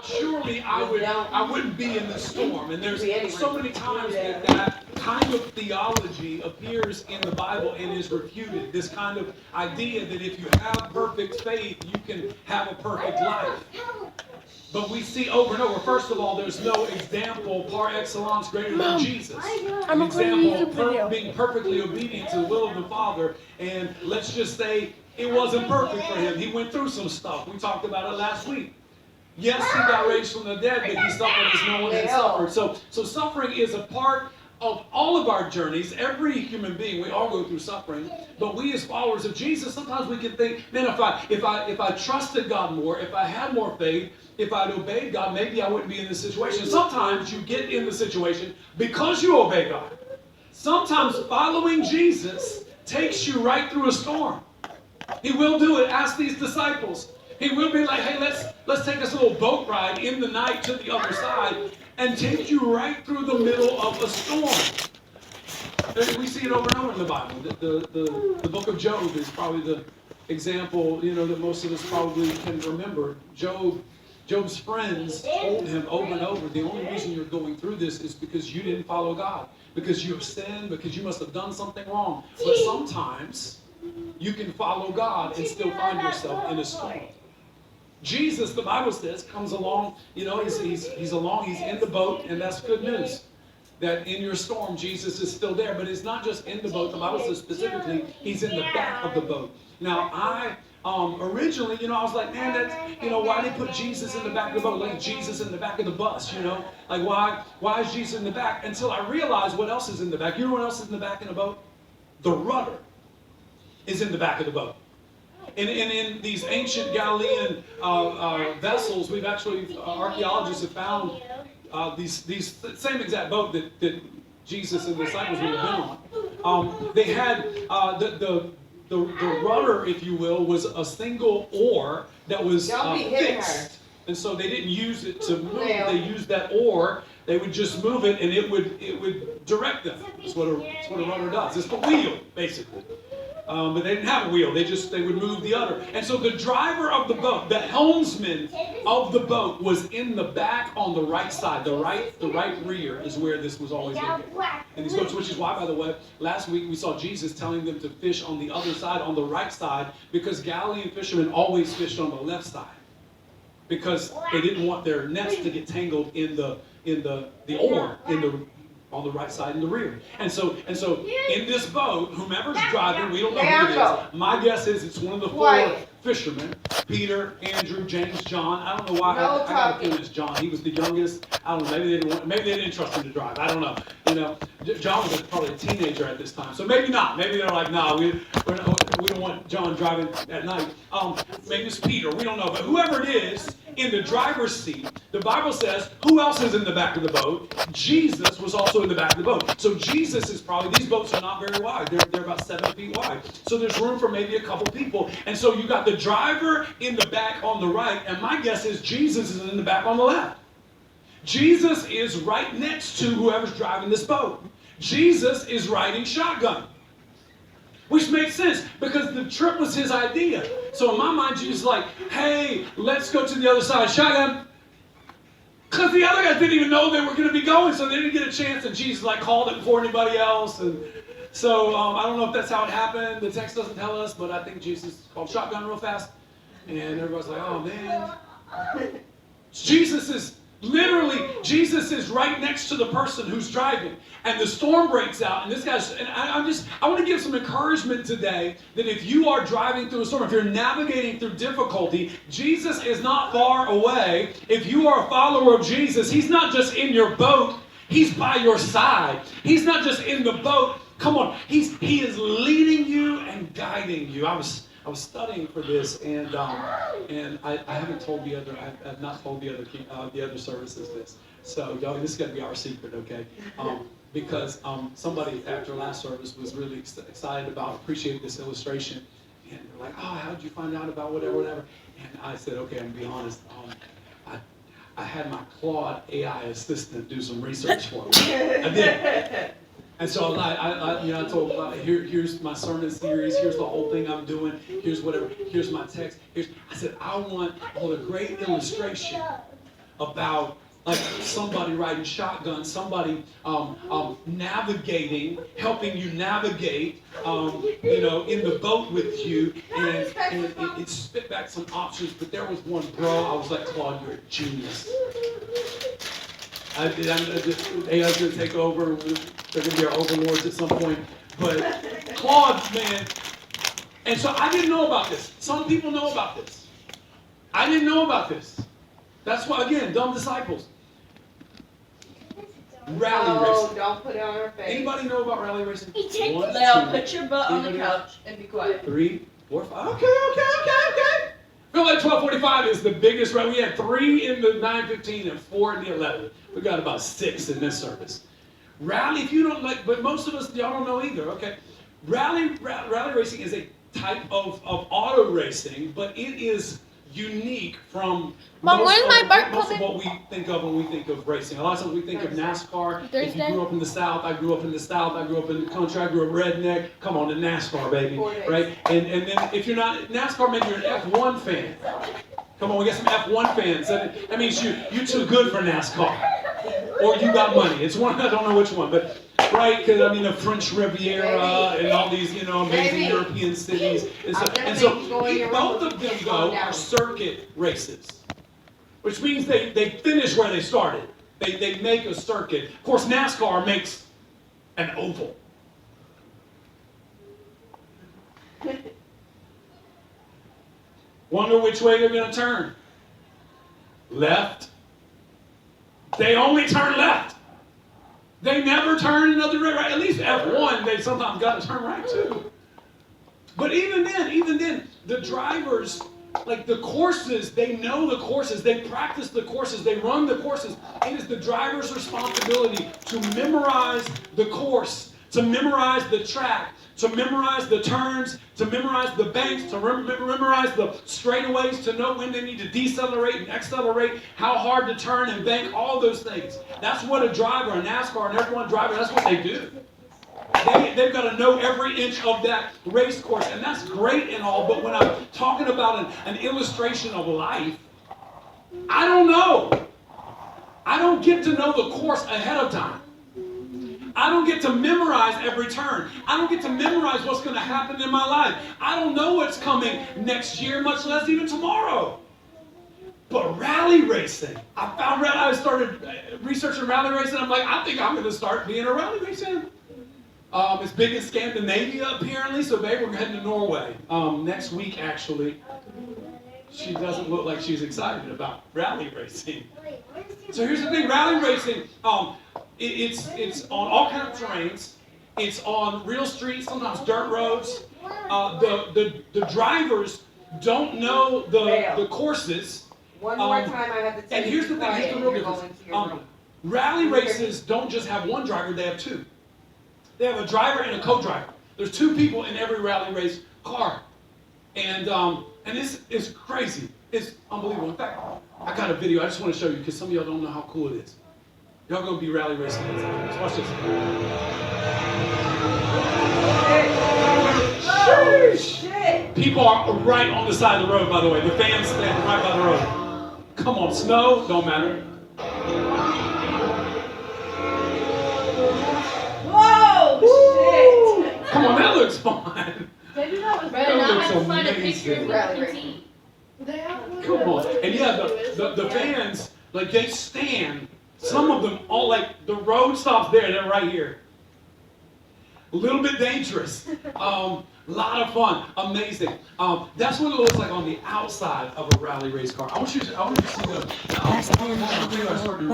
surely I wouldn't be in the storm. And there's so many times that kind of theology appears in the Bible and is refuted. This kind of idea that if you have perfect faith, you can have a perfect life. But we see over and over, first of all, there's no example par excellence greater than Jesus. An example being perfectly obedient to the will of the Father. And let's just say it wasn't perfect for him. He went through some stuff. We talked about it last week. Yes, he got raised from the dead, but he suffered as no one had suffered. So suffering is a part of all of our journeys. Every human being, we all go through suffering. But we as followers of Jesus, sometimes we can think, man, if I trusted God more, if I had more faith, if I'd obeyed God, maybe I wouldn't be in this situation. Sometimes you get in the situation because you obey God. Sometimes following Jesus takes you right through a storm. He will do it. Ask these disciples. He will be like, hey, let's take this little boat ride in the night to the other side and take you right through the middle of a storm. We see it over and over in the Bible. The book of Job is probably the example, that most of us probably can remember. Job's friends told him over and over, the only reason you're going through this is because you didn't follow God, because you have sinned, because you must have done something wrong. But sometimes you can follow God and still find yourself in a storm. Jesus, the Bible says, comes along, he's along, he's in the boat, and that's good news. That in your storm, Jesus is still there. But it's not just in the boat. The Bible says specifically, he's in the back of the boat. Now, originally, I was like, man, that's, why did they put Jesus in the back of the boat? Like Jesus in the back of the bus, Like, why is Jesus in the back? Until I realized what else is in the back. You know what else is in the back of the boat? The rudder is in the back of the boat. And in these ancient Galilean vessels, we've actually, archaeologists have found these same exact boat that Jesus and the disciples would have been on. They had the rudder, if you will, was a single oar that was fixed. And so they didn't use it to move. They used that oar. They would just move it, and it would direct them. That's what a rudder does. It's the wheel, basically. But they didn't have a wheel. They would move the udder. And so the driver of the boat, the helmsman of the boat, was in the back on the right side. The right rear is where this was always located. And these boats, which is why, by the way, last week we saw Jesus telling them to fish on the other side, on the right side, because Galilean fishermen always fished on the left side, because they didn't want their nets to get tangled in the oar on the right side in the rear. And so in this boat, whomever's driving, we don't know who it is. My guess is it's one of the four fishermen. Peter, Andrew, James, John. I don't know why I got a feeling it's John. He was the youngest. I don't know. Maybe they didn't trust him to drive. I don't know. John was probably a teenager at this time. So maybe not. Maybe they're like, no, we don't want John driving at night. Maybe it's Peter. We don't know. But whoever it is, in the driver's seat, the Bible says, who else is in the back of the boat? Jesus was also in the back of the boat. So Jesus is probably, these boats are not very wide. They're about 7 feet wide. So there's room for maybe a couple people. And so you got the driver in the back on the right, and my guess is Jesus is in the back on the left. Jesus is right next to whoever's driving this boat. Jesus is riding shotgun. Which makes sense, because the trip was his idea. So in my mind, Jesus is like, hey, let's go to the other side. Shotgun. Because the other guys didn't even know they were going to be going, so they didn't get a chance, and Jesus called it before anybody else. And so I don't know if that's how it happened. The text doesn't tell us, but I think Jesus called shotgun real fast. And everybody's like, oh, man. Jesus is right next to the person who's driving, and the storm breaks out, and this guy's, and I want to give some encouragement today that if you are driving through a storm, if you're navigating through difficulty, Jesus is not far away. If you are a follower of Jesus, he's not just in your boat, he's by your side. He's not just in the boat. Come on, he is leading you and guiding you. I was studying for this, and I haven't told the other. I've not told the other services this. So y'all, this is gonna be our secret, okay? Because somebody after last service was really excited appreciate this illustration, and they're like, oh, how did you find out about whatever? And I said, okay, I'm gonna be honest. I had my Claude AI assistant do some research for me. I did. And so I told, here's my sermon series, here's the whole thing I'm doing, here's whatever, here's my text. I said, I want a great illustration about like somebody riding shotgun, somebody navigating, helping you navigate, in the boat with you, and it spit back some options. But there was one, bro. I was like, Claude, you're a genius. AI's going to take over. They're going to be our overlords at some point. But Claude, man. And so I didn't know about this. Some people know about this. I didn't know about this. That's why, again, dumb disciples. Rally racing. Oh, don't put it on her face. Anybody know about rally racing? Leo, put your butt on the couch and be quiet. 3, 4, 5. Okay. I feel like 12:45 is the biggest rally. We had 3 in the 9:15 and 4 in the 11. We got about 6 in this service. Rally, if you don't like, but most of us, y'all don't know either, okay? Rally racing is a type of auto racing, but it is unique from Mom, most when's of what we think of when we think of racing. A lot of times we think of NASCAR. If you grew up in the South, I grew up in the South, I grew up in the country, I grew up redneck. Come on, the NASCAR, baby, right? And then if you're not NASCAR, maybe you're an F1 fan. Come on, we got some F1 fans. That means you're too good for NASCAR, or you got money. It's one, I don't know which one, but right, because I mean the French Riviera and all these, amazing European cities. And so both of them though are circuit races, which means they finish where they started. They make a circuit. Of course, NASCAR makes an oval. Wonder which way they're going to turn. Left. They only turn left. They never turn another right. At least F1, they sometimes got to turn right too. But even then, the drivers, like the courses, they know the courses, they practice the courses, they run the courses. It is the driver's responsibility to memorize the course, to memorize the track, to memorize the turns, to memorize the banks, to memorize the straightaways, to know when they need to decelerate and accelerate, how hard to turn and bank, all those things. That's what a driver, a NASCAR and F1 driver, that's what they do. They've got to know every inch of that race course, and that's great and all, but when I'm talking about an illustration of life, I don't know. I don't get to know the course ahead of time. I don't get to memorize every turn. I don't get to memorize what's going to happen in my life. I don't know what's coming next year, much less even tomorrow. But rally racing, I started researching rally racing. I'm like, I think I'm going to start being a rally racer. It's big in Scandinavia, apparently, so babe, we're heading to Norway next week, actually. She doesn't look like she's excited about rally racing. So here's the thing, rally racing, it's on all kinds of terrains. It's on real streets, sometimes dirt roads. The drivers don't know the courses. One more time I have to tell you. And here's the thing, here's the real difference. Rally races don't just have one driver, they have 2. They have a driver and a co-driver. There's 2 people in every rally race car. And this is crazy. It's unbelievable. In fact, I got a video I just want to show you because some of y'all don't know how cool it is. Y'all gonna be rally racing. Watch this. Oh, shit. People are right on the side of the road, by the way. The fans stand right by the road. Come on, snow, don't matter. Whoa, shit. Come on, that looks fun. They do that with That now I looks have to find a picture amazing. of the team. Come on. And yeah, the fans, like they stand, some of them all like, the road stops there, they're right here. A little bit dangerous. Lot of fun. Amazing. That's what it looks like on the outside of a rally race car. I want you to see the